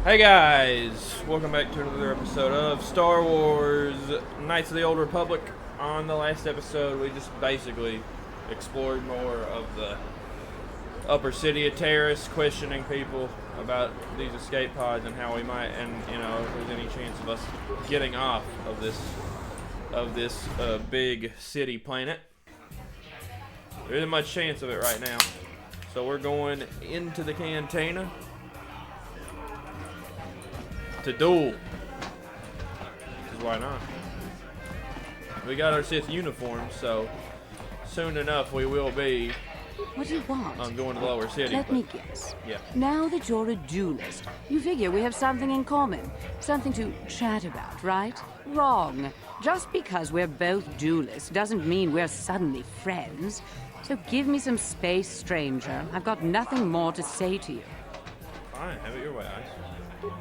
Hey guys, welcome back to another episode of Star Wars Knights of the Old Republic. On the last episode, we just basically explored more of the upper city of Taris, questioning people about these escape pods and how we might, and if there's any chance of us getting off of this big city planet. There isn't much chance of it right now, so we're going into the Cantina to duel. Because why not? We got our Sith uniforms, so soon enough we will be. What do you want? I'm going to the lower city. Let me guess. Yeah. Now that you're a duelist, you figure we have something in common. Something to chat about, right? Wrong. Just because we're both duelists doesn't mean we're suddenly friends. So give me some space, stranger. I've got nothing more to say to you. Fine, have it your way, Ice.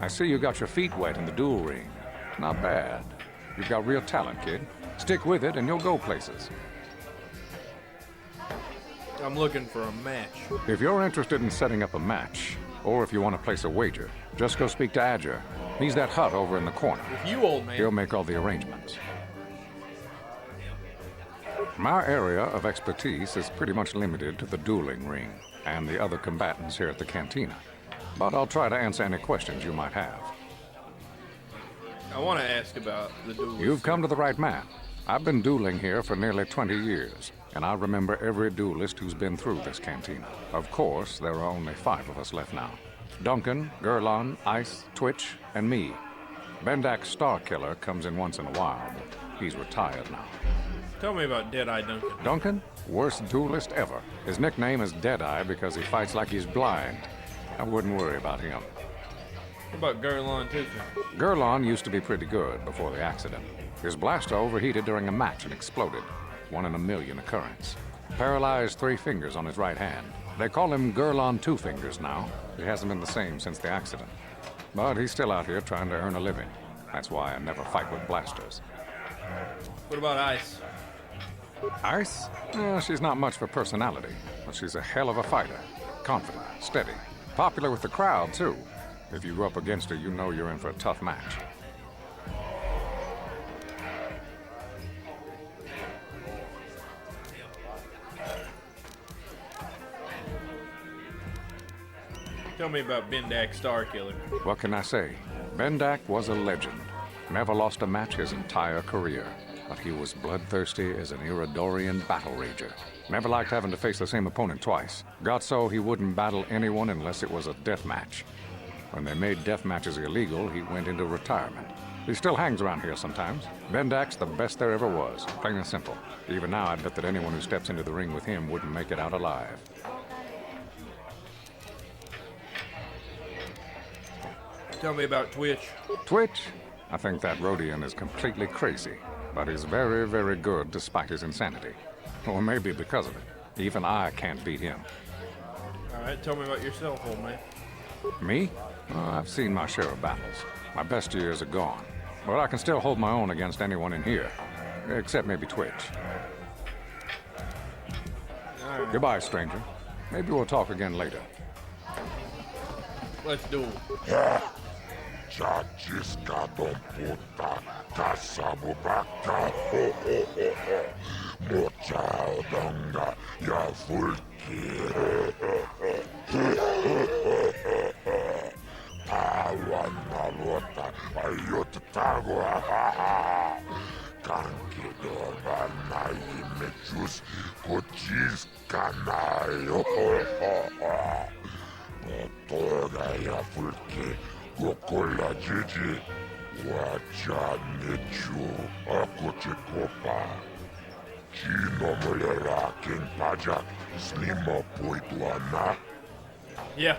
I see you got your feet wet in the duel ring. Not bad. You've got real talent, kid. Stick with it and you'll go places. I'm looking for a match. If you're interested in setting up a match, or if you want to place a wager, just go speak to Adger. He's that hut over in the corner. With you, old man. He'll make all the arrangements. My area of expertise is pretty much limited to the dueling ring and the other combatants here at the Cantina. But I'll try to answer any questions you might have. I want to ask about the duel. You've come to the right man. I've been dueling here for nearly 20 years, and I remember every duelist who's been through this cantina. Of course, there are only 5 of us left now. Duncan, Gurlon, Ice, Twitch, and me. Bendak Starkiller comes in once in a while, but he's retired now. Tell me about Deadeye Duncan. Duncan? Worst duelist ever. His nickname is Deadeye because he fights like he's blind. I wouldn't worry about him. What about Gurlon too? Gurlon used to be pretty good before the accident. His blaster overheated during a match and exploded. 1 in a million occurrence. Paralyzed 3 fingers on his right hand. They call him Gurlon Two Fingers now. He hasn't been the same since the accident. But he's still out here trying to earn a living. That's why I never fight with blasters. What about Ice? Ice? She's not much for personality, but she's a hell of a fighter. Confident, steady. Popular with the crowd, too. If you go up against her, you know you're in for a tough match. Tell me about Bendak Starkiller. What can I say? Bendak was a legend. Never lost a match his entire career. But he was bloodthirsty as an Iridorian battle rager. Never liked having to face the same opponent twice. Got so he wouldn't battle anyone unless it was a death match. When they made death matches illegal, he went into retirement. He still hangs around here sometimes. Bendak's the best there ever was, plain and simple. Even now, I bet that anyone who steps into the ring with him wouldn't make it out alive. Tell me about Twitch. Twitch? I think that Rhodian is completely crazy. But he's very, very good despite his insanity. Or maybe because of it. Even I can't beat him. Alright, tell me about yourself, old man. Me? I've seen my share of battles. My best years are gone. But I can still hold my own against anyone in here. Except maybe Twitch. Alright. Goodbye, stranger. Maybe we'll talk again later. Let's duel. Chachiska don puta, kasabu baka, mocha donga, ya fulki. Pawana lota, ayot tagwa, kanki dova na imechus, kochis kanayo. Motoga ya fulki. Gokola Gigi, Wacha Nichu, Akochikopa, Chino Molera, King Pajak, Slima Poituana. Yeah.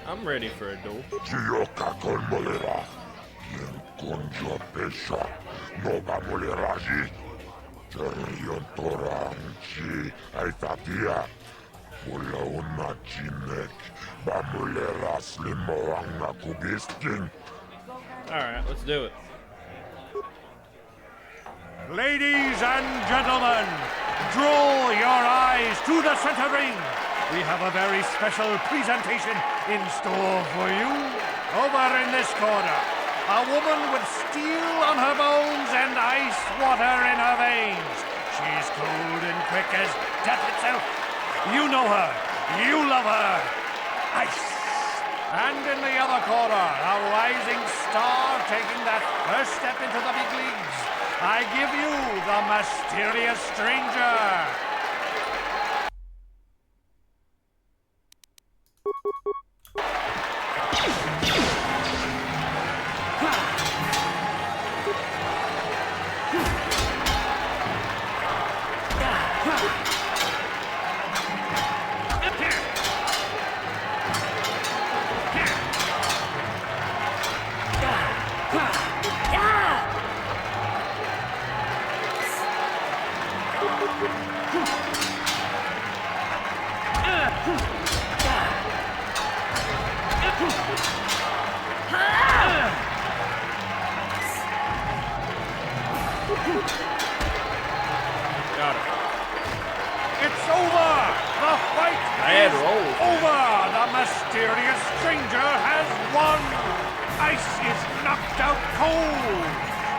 I'm ready for a duel. Chioka con Molera, King Conjo Pesha, Nova Moleraji, Cherion Toranchi, Aitatia. Pula una chinek, bamulera slimo ang kubisking. Alright, let's do it. Ladies and gentlemen, draw your eyes to the center ring. we have a very special presentation in store for you. Over in this corner, a woman with steel on her bones and ice water in her veins. She's cold and quick as death itself. You know her. You love her. Ice. And in the other corner, a rising star taking that first step into the big leagues. I give you the mysterious stranger. Got it. It's over! The fight Bad is roll. over! The mysterious stranger has won! Ice is knocked out cold!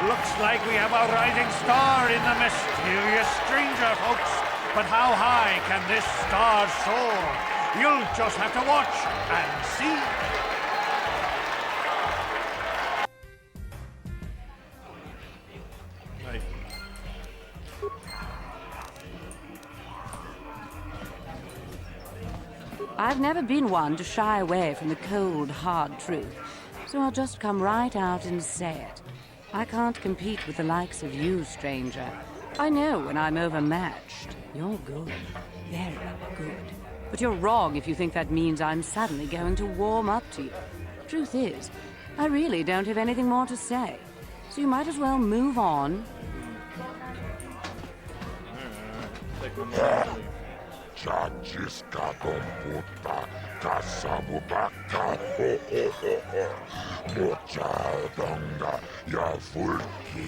Looks like we have a rising star in the mysterious stranger, folks. But how high can this star soar? You'll just have to watch and see. Hey. I've never been one to shy away from the cold, hard truth, so I'll just come right out and say it. I can't compete with the likes of you, stranger. I know when I'm overmatched. You're good. Very good. But you're wrong if you think that means I'm suddenly going to warm up to you. Truth is, I really don't have anything more to say. So you might as well move on. Take my money. Chachiska computa, kasabubaka, mochadonga, ya fulki,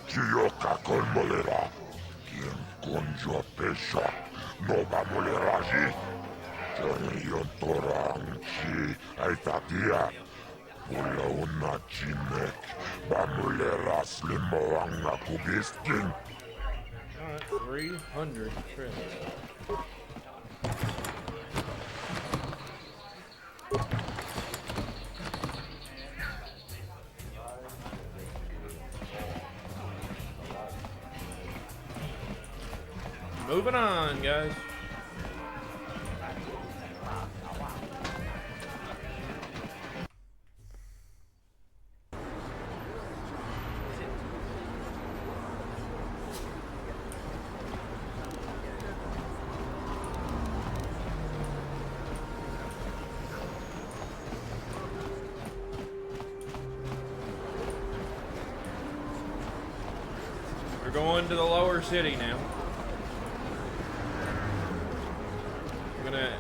Chiyoka con molera, quien conjo pesha, no va moleraji, Cherion toranchi, aitatia, pula una chinek, va molera slimoanga kubiskin. Alright, 300 credits. Moving on, guys. We're going to the lower city now.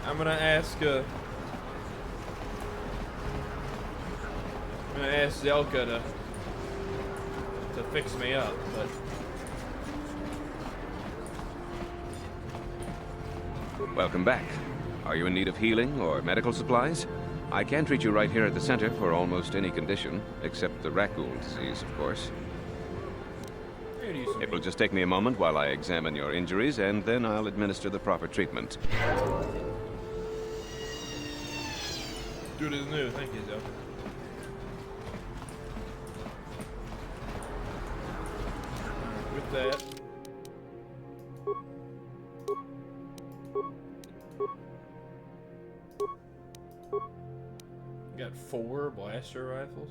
I'm gonna ask Zelka to fix me up, but Welcome back. Are you in need of healing or medical supplies? I can treat you right here at the center for almost any condition, except the raccoon disease, of course. It will just take me a moment while I examine your injuries, and then I'll administer the proper treatment. dude is new. Thank you, Zelka. With that. Got 4 blaster rifles.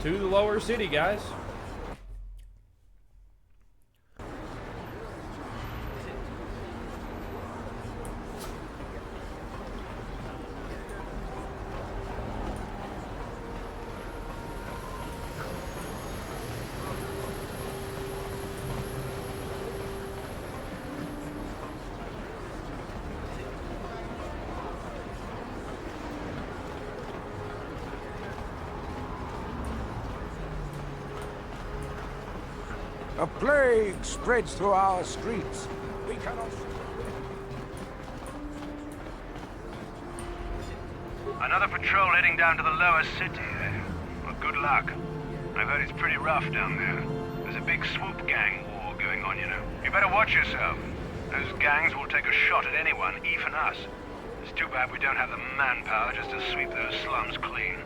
To the lower city, guys. A plague spreads through our streets. We cannot... Another patrol heading down to the lower city. Well, good luck. I've heard it's pretty rough down there. There's a big swoop gang war going on, you know. You better watch yourself. Those gangs will take a shot at anyone, even us. It's too bad we don't have the manpower just to sweep those slums clean.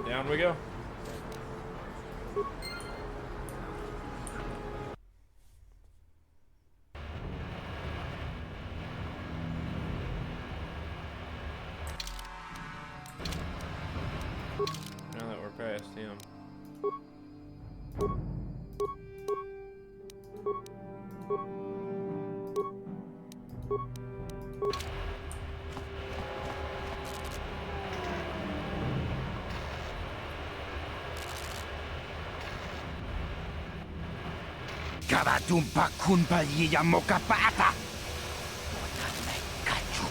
Down we go. Now that we're past him. Karatumpa kunpaliya mo kapata. Otanay kachu.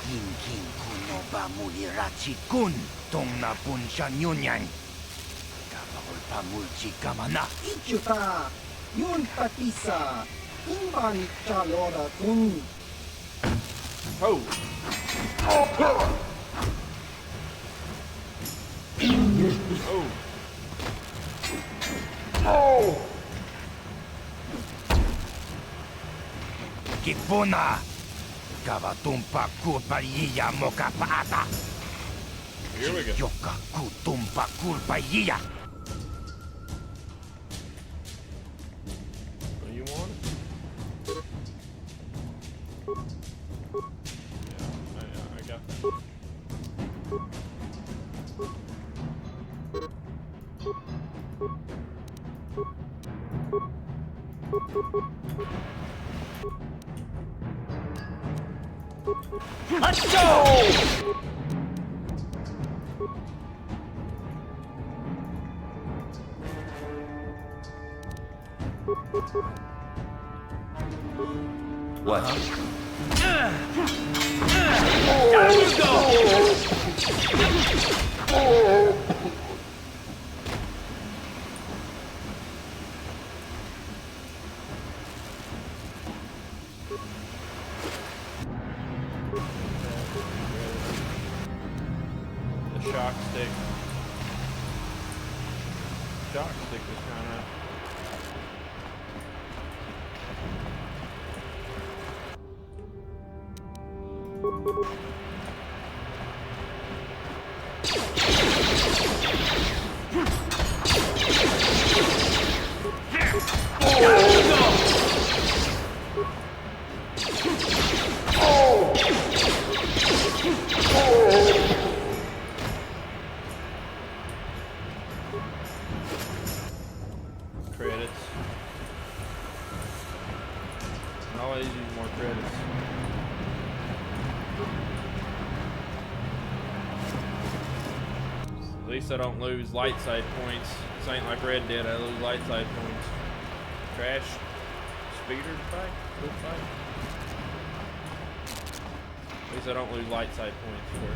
Hinkin kuno ba mulirachi kun tong napun siya nyunyan. Kapakol pamulchi kamana. Ichuta, yun patisa, imban chalora kun. Oh! Oh! Kipuna. Karatumpa kunpaliya mo kapata. Here we go. Yoka kutumpa kunpaliya. Oh, you want it? Yeah, I got that. Let's go! What? Down you go! The shock stick. Shock stick was kind of... Credits. I always use more credits. At least I don't lose light side points. This ain't like Red Dead, I lose light side points. Trash. Speeder fight? Good fight. At least I don't lose light side points for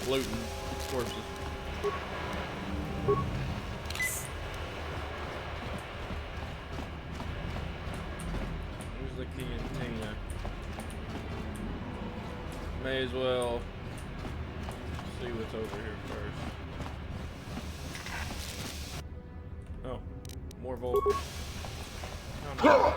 looting corpses. Here's the Cantina. May as well see what's over here first. Oh, more Volt. Oh, no.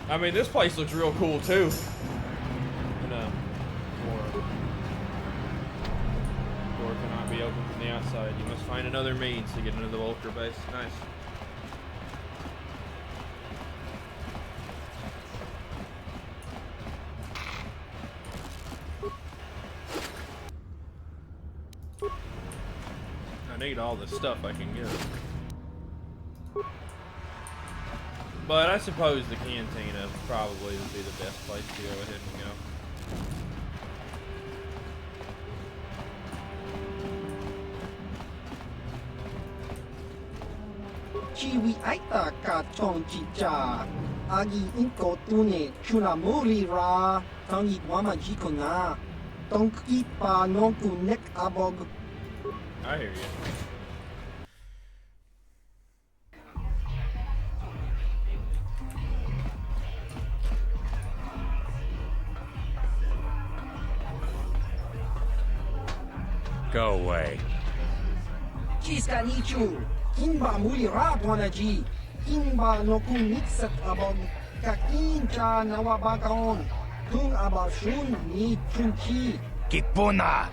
I mean, this place looks real cool too. Door cannot be opened from the outside. You must find another means to get into the Vulture base. Nice. I need all the stuff I can get. But I suppose the Cantina probably would be the best place to go ahead and go. Chiwi aita ka chong chicha. Agi inko tune chuna muri ra. Tangi wama jikona. Tonki pa nonku nek abog. I hear you. Go away. Chiska nichu. Kimba muli ra ji. Kimba noku mixat abog. Kakincha nawabagaon. Tung abashun ni chunchi. Kipuna.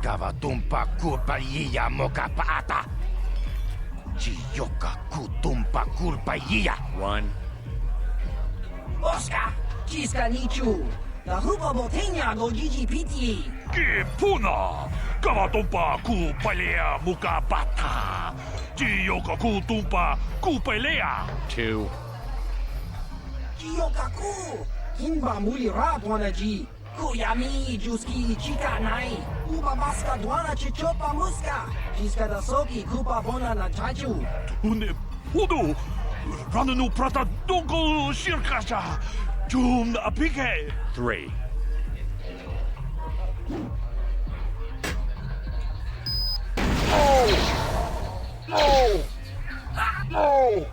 Kavatumpa kulpallia mokapaata. Chiyoka kutumpa kulpallia. One. Oscar. Chiska nichu. La hupa botenya go gigi piti. Kipuna! Kavatumpa kupalea mukapata! Chiyoka kutumpa kupalea! Two. Kiyokaku! Kimba muli ra ji. Kuyami juski chika nai. Uba baska dwana chichopa muska. Chiska da soki kupa bona na chachu. Une pudu! Rananu prata donko shirkasha! Jum apike! Three. No! No!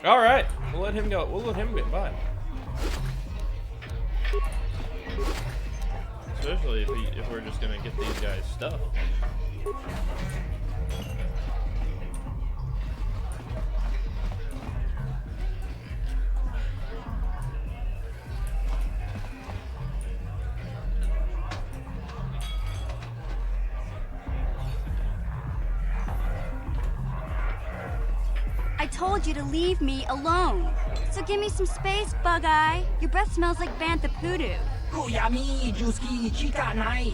All right, we'll let him go. We'll let him get by. Especially if we're just gonna get these guys stuff. I told you to leave me alone. So give me some space, Bug-Eye. Your breath smells like bantha poodoo. Kuyami juski chika nai.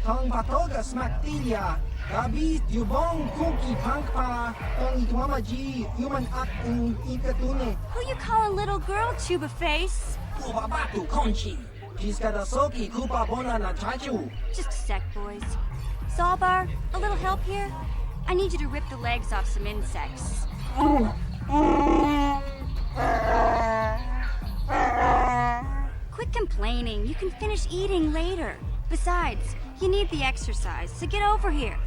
Tong batoga smaktilia. Gabi yubong kunki pankpa. Tong itwama ji human acting ikatune. Who you calling little girl, Chuba Face? Ubabatu konchi. Chiska da soki kupa bona na chachu. Just a sec, boys. Zaalbar, a little help here? I need you to rip the legs off some insects. Quit complaining. You can finish eating later. Besides, you need the exercise, so get over here.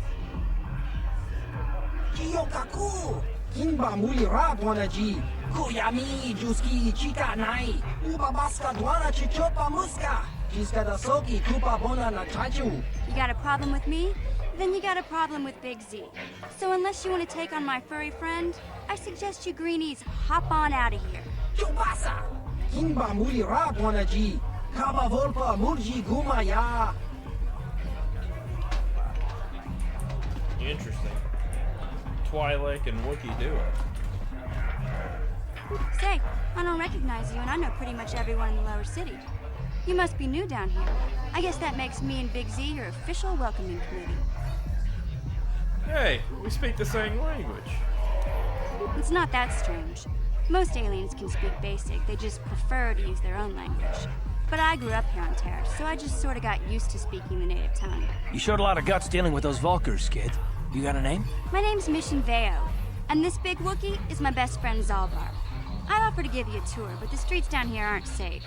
Kiyokaku! Kimba muli ra ji. Kuyami juski chika nai. Uba baska dwana chichopa muska. Chiska da soki kupa bona na chachu. You got a problem with me? Then you got a problem with Big Z. So unless you want to take on my furry friend, I suggest you greenies hop on out of here. Chubasa! Kimba muli ra ji. Kaba volpa murji gumaya. Interesting. Twi'lek and Wookiee duo. Say, I don't recognize you, and I know pretty much everyone in the lower city. You must be new down here. I guess that makes me and Big Z your official welcoming committee. Hey, we speak the same language. It's not that strange. Most aliens can speak basic, they just prefer to use their own language. But I grew up here on Taris, so I just sort of got used to speaking the native tongue. You showed a lot of guts dealing with those Vulkars, kid. You got a name? My name's Mission Veo, and this big Wookiee is my best friend Zaalbar. I'd offer to give you a tour, but the streets down here aren't safe.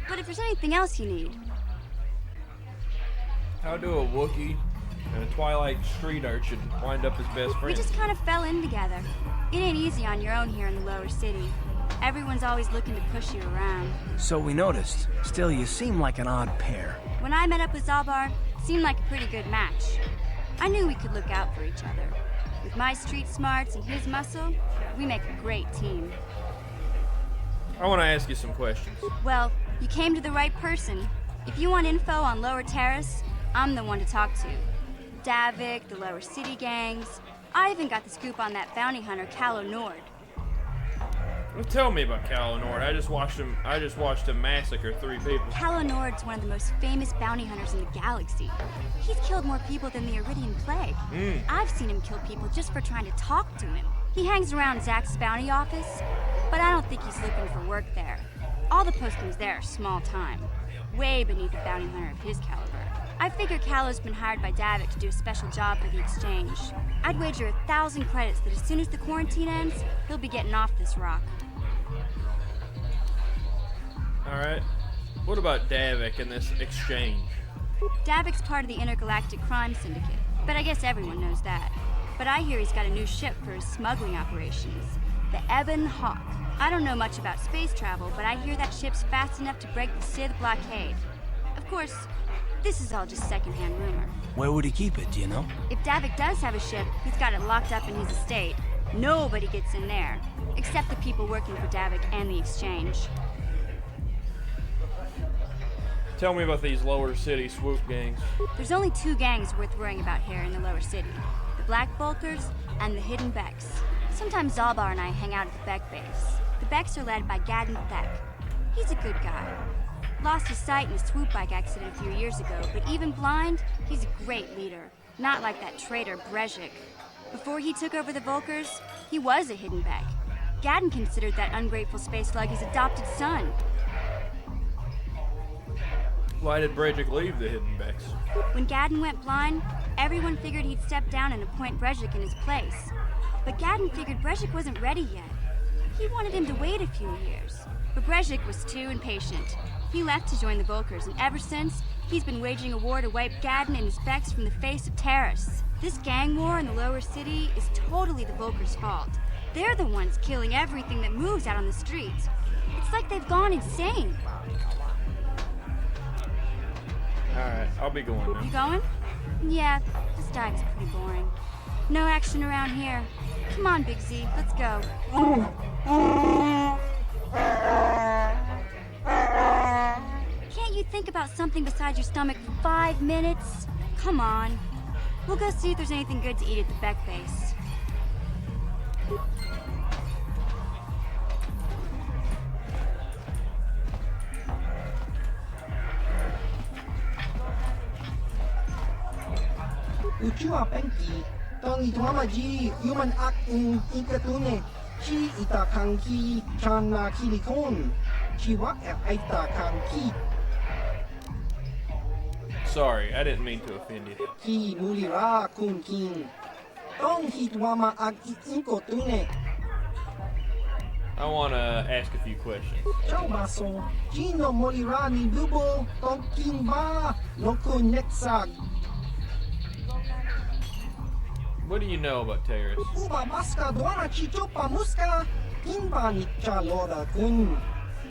But if there's anything else you need... How do a Wookiee and a Twilight street urchin wind up as best friends? We just kind of fell in together. It ain't easy on your own here in the lower city. Everyone's always looking to push you around. So we noticed. Still, you seem like an odd pair. When I met up with Zaalbar, it seemed like a pretty good match. I knew we could look out for each other. With my street smarts and his muscle, we make a great team. I want to ask you some questions. Well, you came to the right person. If you want info on Lower Taris, I'm the one to talk to. Davik, the Lower City gangs. I even got the scoop on that bounty hunter, Calo Nord. Tell me about Calo Nord. I just watched him massacre 3 people. Calo Nord's one of the most famous bounty hunters in the galaxy. He's killed more people than the Iridian Plague. I've seen him kill people just for trying to talk to him. He hangs around Zack's bounty office, but I don't think he's looking for work there. All the postings there are small time, way beneath a bounty hunter of his caliber. I figure Calo's been hired by Davik to do a special job for the exchange. I'd wager 1,000 credits that as soon as the quarantine ends, he'll be getting off this rock. Alright. What about Davik and this exchange? Davik's part of the Intergalactic Crime Syndicate, but I guess everyone knows that. But I hear he's got a new ship for his smuggling operations, the Ebon Hawk. I don't know much about space travel, but I hear that ship's fast enough to break the Sith blockade. Of course, this is all just secondhand rumor. Where would he keep it, do you know? If Davik does have a ship, he's got it locked up in his estate. Nobody gets in there, except the people working for Davik and the exchange. Tell me about these lower city swoop gangs. There's only 2 gangs worth worrying about here in the lower city. The Black Bulkers and the Hidden Becks. Sometimes Zaalbar and I hang out at the Beck base. The Becks are led by Gadden Thek. He's a good guy. Lost his sight in a swoop bike accident a few years ago, but even blind, he's a great leader. Not like that traitor Brezhik. Before he took over the Volkers, he was a Hidden Beck. Gadden considered that ungrateful space slug his adopted son. Why did Brejik leave the Hidden Becks? When Gadden went blind, everyone figured he'd step down and appoint Brezhik in his place. But Gadden figured Brezhik wasn't ready yet. He wanted him to wait a few years. But Brezhik was too impatient. He left to join the Volkers, and ever since, he's been waging a war to wipe Gadden and his Becks from the face of Taris. This gang war in the lower city is totally the Volkers' fault. They're the ones killing everything that moves out on the streets. It's like they've gone insane. Alright, I'll be going now. You going? Yeah, this dive's pretty boring. No action around here. Come on, Big Z, let's go. Can't you think about something besides your stomach for 5 minutes? Come on. We'll go see if there's anything good to eat at the Beck base. Uchua penki, tangi tuamaji, human act in ikatune, chi ita kanki, chana kilikon, chiwa aita kanki. Sorry, I didn't mean to offend you. Ki mulira kun king, tong hitwama ag inkotune. I want to ask a few questions. Ciao baso, chino mulira ni dubo, tong king ba, no kun nexag. What do you know about Taris? Uba maska dwana chichopa muska, inba ni chalora kun.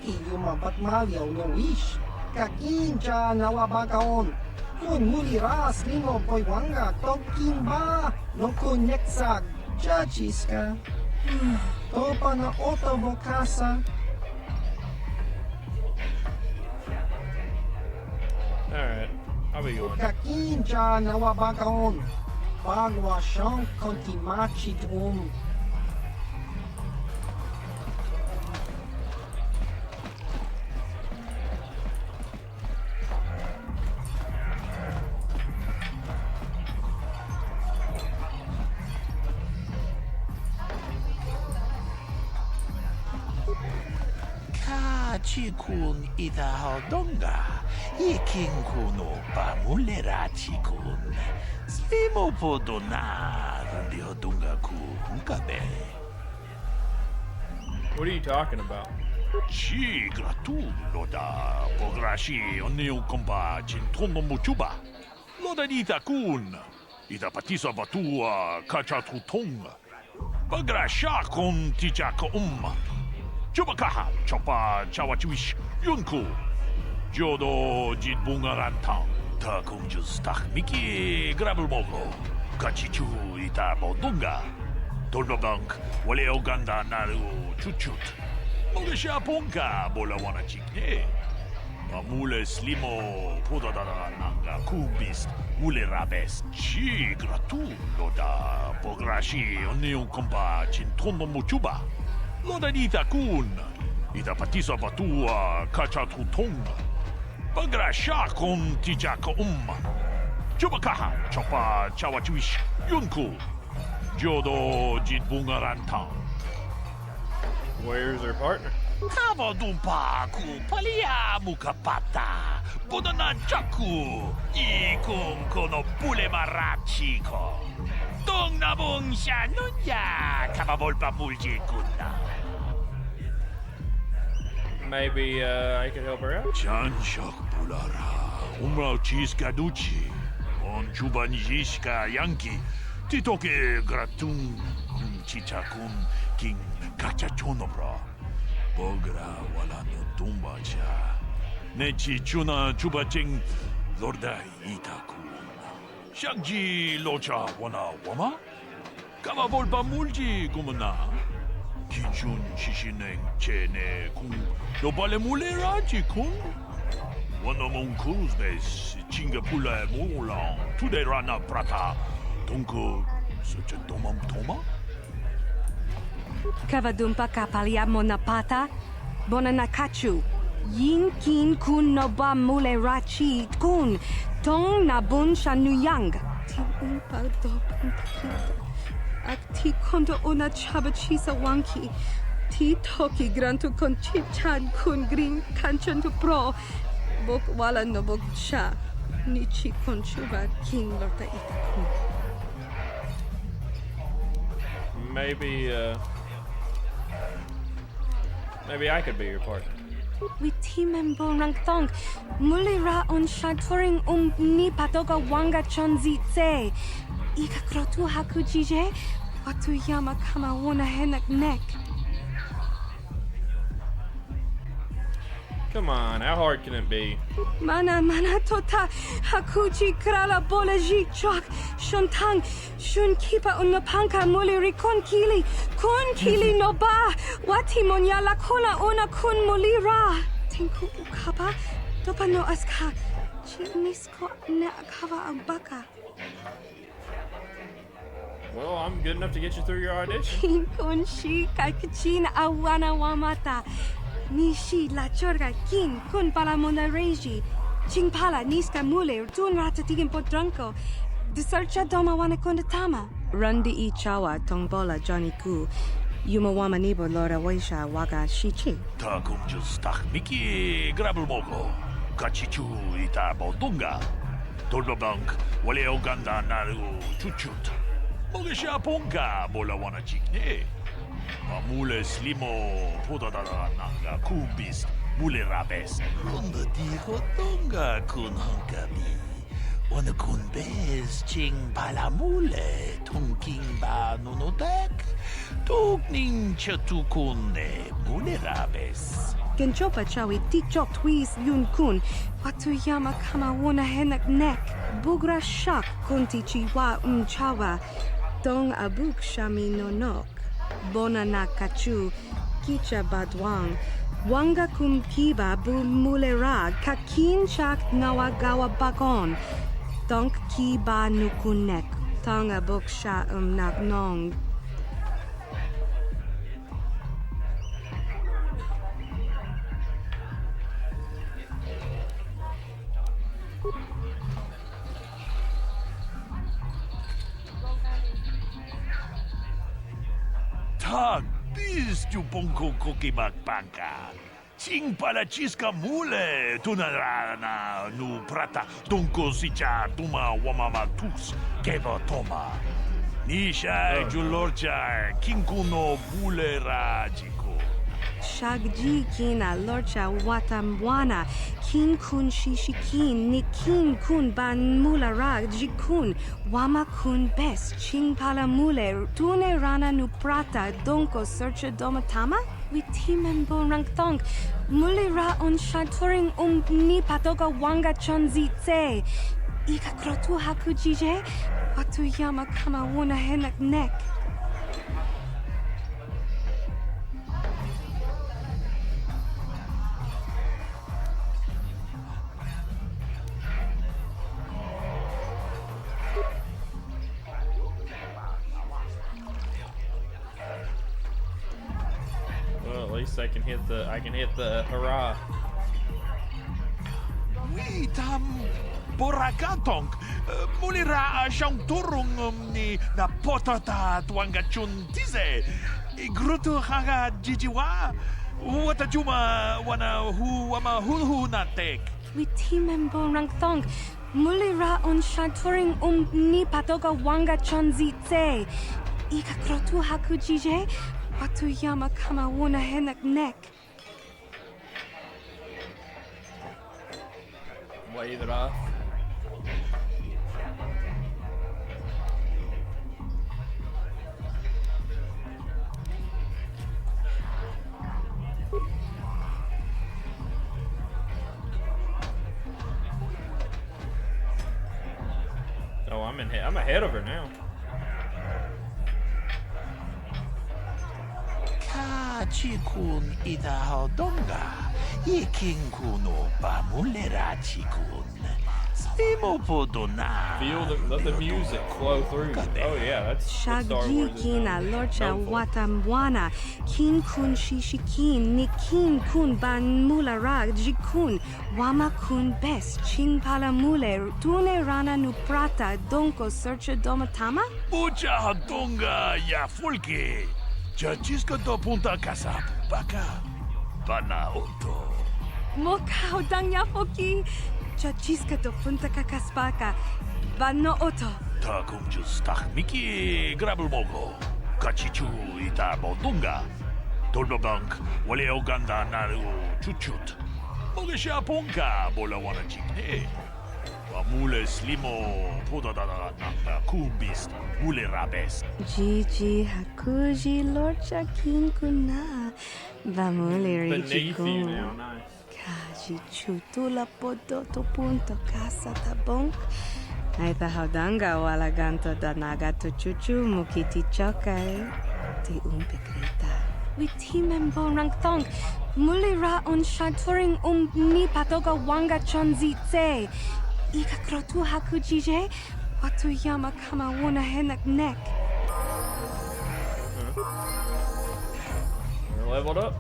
Iyuma batmalyaw no wish, kakin cha nawabagaon. Kun mulira slimo poywanga, tongking ba, no kun nexag. Chachiska, topa na oto vokasa. Alright, I'll be going. Kakin cha nawabagaon. Bagwa siyang kontimachi dum. Chikun ita haldonga, ikin kuno pamulera chikun. Slimo podonar biodunga kunkabe. What are you talking about? Chi gratulo da pograshi oniu kompa chintono muchuba. Loda ita kun. Ita patisa batua kachatutonga. Bagrasha kun tichaka Chubakaha, Chopa, Chawachuish, Yunku, Jodo, Jitbungarantang, Takunjus Miki, Grabulmogo, Kachichu, Ita Bodunga, Tolbabank, Wale Oganda Naru, Chuchut, Mogesha Ponka, Bolawana Chikne, Amule Slimo, Podada Nanga, Kubis, Mule Rabes, Chi, Gratu, Loda, Pograshi, Onium Compa, Chintono Muchuba. Lodan ita kun. Ita patisa batua kacha tutong. Bagra sha kon tijaka Chubakaha chopa chawachuish yunku. Jodo jitbungaranta. Where's her partner? Kavadumpa ku palia mukapata. Bodana jaku. Ikun kono pule marachiko. Dong nabong sha nunya. Kavavolpa mulji kunna. Maybe I could help her out? Chanshak pulara. Umrao chiskaduchi. On chubanjishka yanki. Titoke gratun chichakun king kachachonobra. Bogra wala no tumbacha. Nechi chuna chubaching lorda itakun. Shagji locha wana wama? Kama volpa mulji kumana. Kijun shishineng chene kun. Dobale mulera chikun. Wana mon kuzbes chingapula mulan. Tude rana prata. Tunko such a domam toma? Kavadumpa kapalia monapata, bonanakachu, yin kin kun noba mule rachi kun, tong nabun shanuyang. Ti umpa do ak ti kondo ona chabachisa wanki, ti toki grantu kon chichan kun green kanchan to pro, bok wala no bok sha, nichi kon chuba king lorta itakun. Maybe I could be your partner. We team and bonang thong. Mulira on shaturing ni patoga wanga chonzi tse. Ika krotu hakujije. Watu yama kama wona henak neck. Come on, how hard can it be? Mana tota hakuchi krala bolaji chok shontang shun kipa unapanka muliri kon kili no ba wati monyala kona ona kun mulira tinku ukaba topa no aska chinisko ne akava abaka. Well, I'm good enough to get you through your audition. Kun shi kakachin awana wamata. Nishi la chorga kin kun pala mona reji. Ching pala niska mule tun rata tigin potranko. Desercha doma wana kondatama. Rundi I chawa tongbola Johnny Ku. Yuma wama nibo lora waisha waga shichi. Takum justak miki grabul mogo. Kachichu ita bodunga. Toloblank wale oganda naru chuchut. Mogesha ponga bola wana chikne. Mule slimo podadada nanga kubis mule rabes. Ronda dijo tonga kun hankabi. Wana kun bez ching bala mule tonking ba nonotek. Tugning chatukune mule rabes. Genchopa chawi tikchok twis yun kun. Watu yama kama wona henak nek. Bugra shak kunti chiwa chawa. Dong abuk shami nonok. Bona na kachu, kicha badwang, wanga kum kiba bu mulera, kakin chak nawagawa bakon, donk kiba nukunek, tonga buksha nak nong. Tag, bis tu ponko kokimak panka. Ching pala chiska mule, tunarana nu prata, donko sicha tuma wamama tus, keva toma. Nisha julorcha, kinkuno bule rajiko. Shagji kina lorcha watamwana, kin kun shishikin, ni kin kun ban mula rag jikun, wama kun bes, ching pala mule, tune rana nu prata, donko searcha domatama? We team and bon rang thong, mule ra on shaturing ni patoga wanga chonzi tse. Ika krotu hakujije, watu yama kama wona henak nek. least I can hit the hurrah. We tam borakatong mulira siyang turong ni na potata tuangachun tize. Gruto haga jijiwa. Wata juma wana hu ama hu natek. We team borang thong. Mulira on shanturing ni patoga wanga chonzitse. Ika krotu hakujije. Watu yama kama wuna henak nek. Wave it off. Oh, I'm ahead of her now. Chikun ida hodonga. Iking kuno pa mulera chikun. Slimo podona. Let the music flow through. Oh yeah, that's what Star Wars is Kina lorcha known for. watamwana. Kin kun shishikin. Ni kin kun ban mulara jikun. Wama kun best. Ching pala mule. Tune rana nu prata. Donko searcha domatama? Mucha hodonga ya fulke. Chachiska do punta casa baka. Bana oto. Mokao dang yafoki. Chachiska do punta kakaspaka. Bano oto. Ta kumjus tak miki grabul mogo. Kachichu ita bodunga. Dolbabank wale oganda naru chuchut. Mogesha ponka bola wana chikne. Mule slimo poda da na kumbist mule rabes. Gigi hakuji lorcha kin kuna. Bamule Beneath you richiku. now, nice. Kaji chutula podo to punto casa tabong. Aita haudanga wala ganto da nagato chuchu mukiti chokai. Ti umpekrita. We team borang thong. Mulira on shanturing ni patoga wanga chonzitse. Ika krotu hakujije. Watu yama kama wuna henak nek. We're leveled up.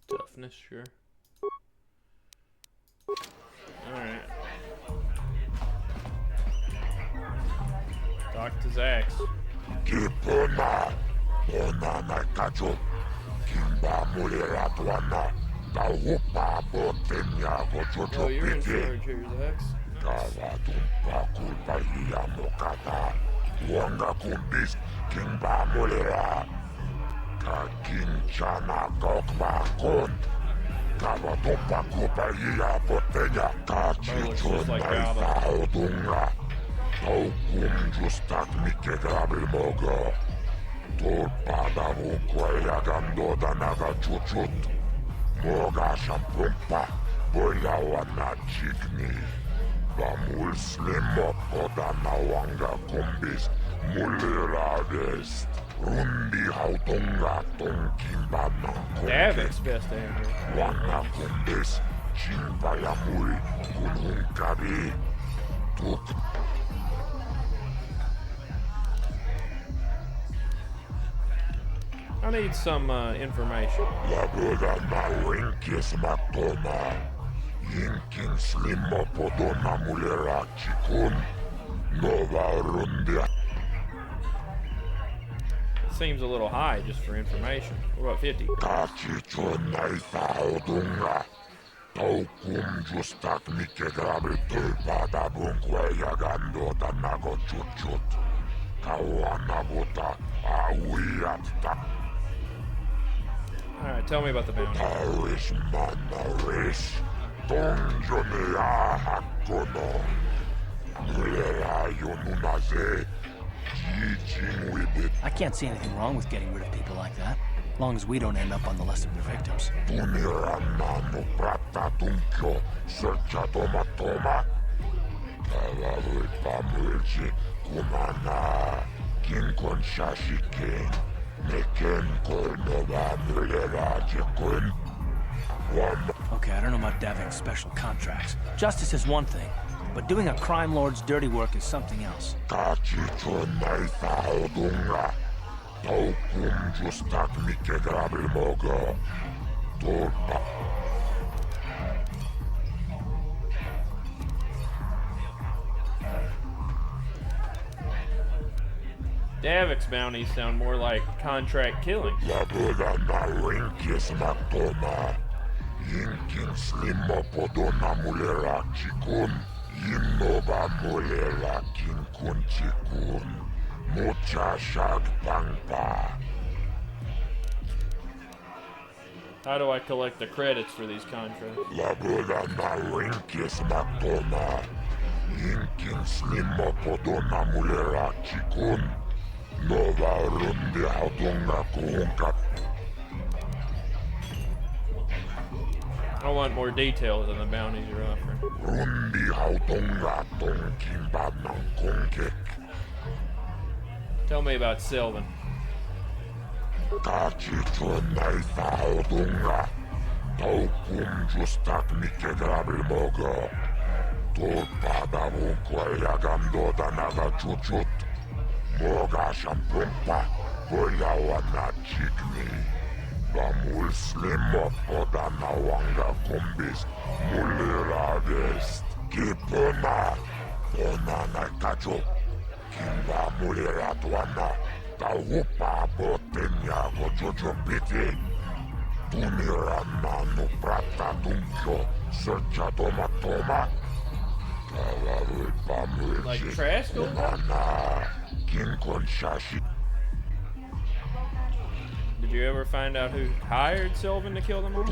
Toughness, sure. Alright. Talk to Zax. Kipuna, ona na kacho, kimba mulera tuana, taupa botenya gochocho Oh, you're in piti. charge here, Zax. Kawa tumpa kulpa iya mokata, wanga kumbis, kimba mulera. Kakinchana kokba kont. Kawa tumpa kulpa iya botenya, kachichun naifa odunga. Taukum justak mike grabil mogo. Tulpada vukwaya gando danaga chuchut. Moga shampumpa, boya wana chikni. Bamul slimo podana wanga kumbis, mulirades. Rundi hautunga tonkimbana Davik's best angel. Wanga kumbis, chimpaya mul, kunhunkari. Tuk. I need some information. Labuda na winkis matona. Yinkin slimo podona mulera chikun. Nova rundia. seems a little high just for information. What about 50? Alright, tell me about the bounty. Taris manaris, donjone ahakono. I can't see anything wrong with getting rid of people like that, as long as we don't end up on the list of their victims. Okay, I don't know about Davic's special contracts. Justice is one thing, but doing a crime lord's dirty work is something else. Davic's bounties sound more like contract killing. How do I collect the credits for these contracts? I want more details on the bounties you're offering. Tell me about Sylvan. Bamul slimmo podana wanga kumbis mulirades kipona onana kajo kimba muliratwana taupa botenya gojojo piti tunirana no prata tunkyo searcha toma toma like trash onana kinkon shashi. Did you ever find out who hired Sylvan to kill them all? The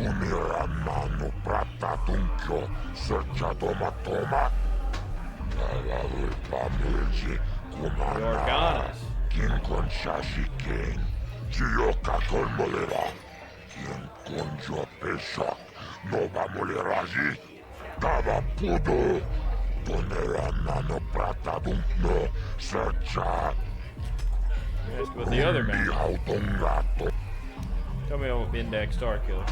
Organas. Ask about the other man. Tell me about Bendak Star Killer.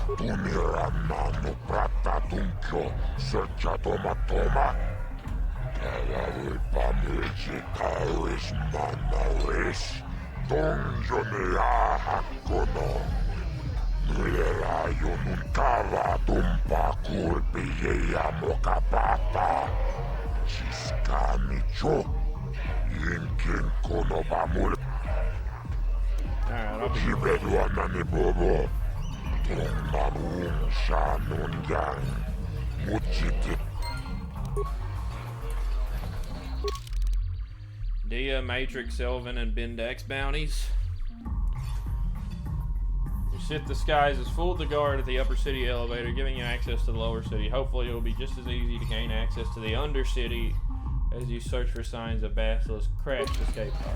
Alright, I'll Dia, Matrix, Sylvan, and Bendak's bounties. Your Sith disguise has fooled the guard at the upper city elevator, giving you access to the lower city. Hopefully it will be just as easy to gain access to the undercity as you search for signs of Basilisk's crashed escape pod.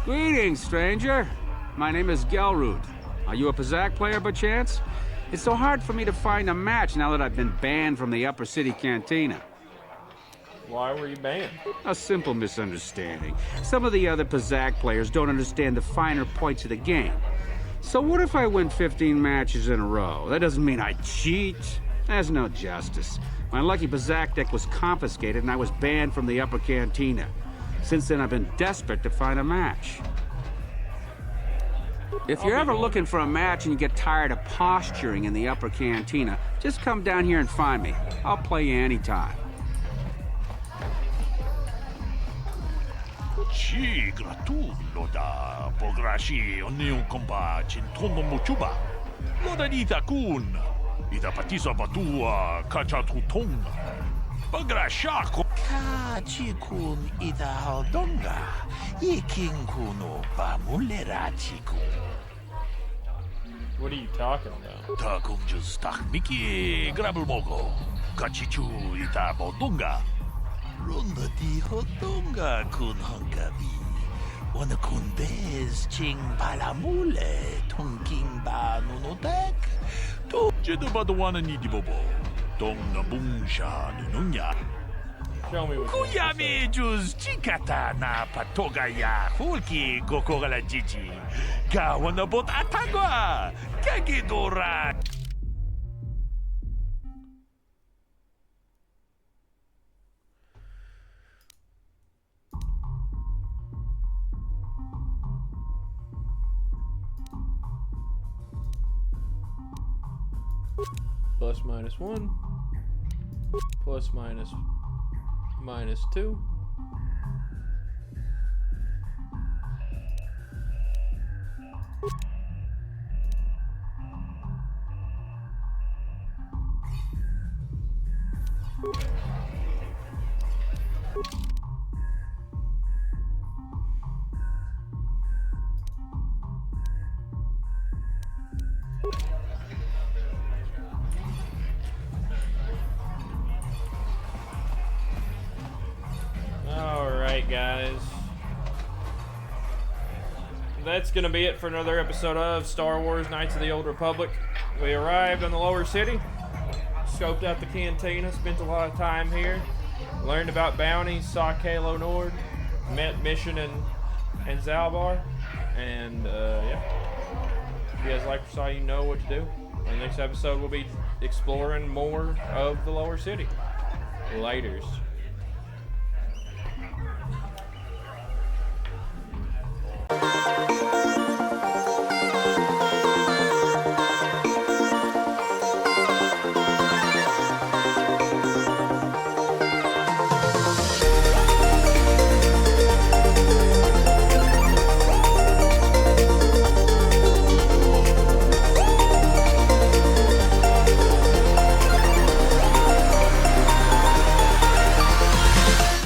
Greetings, stranger. My name is Gelrud. Are you a Pazak player, by chance? It's so hard for me to find a match now that I've been banned from the Upper City Cantina. Why were you banned? A simple misunderstanding. Some of the other Pazak players don't understand the finer points of the game. So what if I win 15 matches in a row? That doesn't mean I cheat. There's no justice. My lucky Pazak deck was confiscated and I was banned from the Upper Cantina. Since then, I've been desperate to find a match. If you're ever looking for a match and you get tired of posturing in the upper cantina, just come down here and find me. I'll play you anytime. Ci gratu loda pograshi onion kompa chintono muchuba. Loda dita kun. Ida patisa batua kachatutong. Bagrashako. Kachikun ida haldonga. Ikin kuno bamulera chiku. What are you talking about? Takung just takmiki grabulmogo. Kachichu ita bodunga. Runda di hodunga kun hangabi. Wana kun bez ching palamule. Tungking ba nunotek. To jedabadawana ni dibobo. Dong na bungsha nununya. Show me what Kuyami juz chikata na patogaya hulki gokogala jiji. Gawana bot atagwa. Kagidora. Plus minus 1. Plus minus minus 2. Alright, guys. That's going to be it for another episode of Star Wars Knights of the Old Republic. We arrived in the lower city, scoped out the cantina, spent a lot of time here, learned about bounties, saw Calo Nord, met Mission and Zaalbar, and yeah. If you guys like what you saw, you know what to do. In the next episode, we'll be exploring more of the lower city. Laters.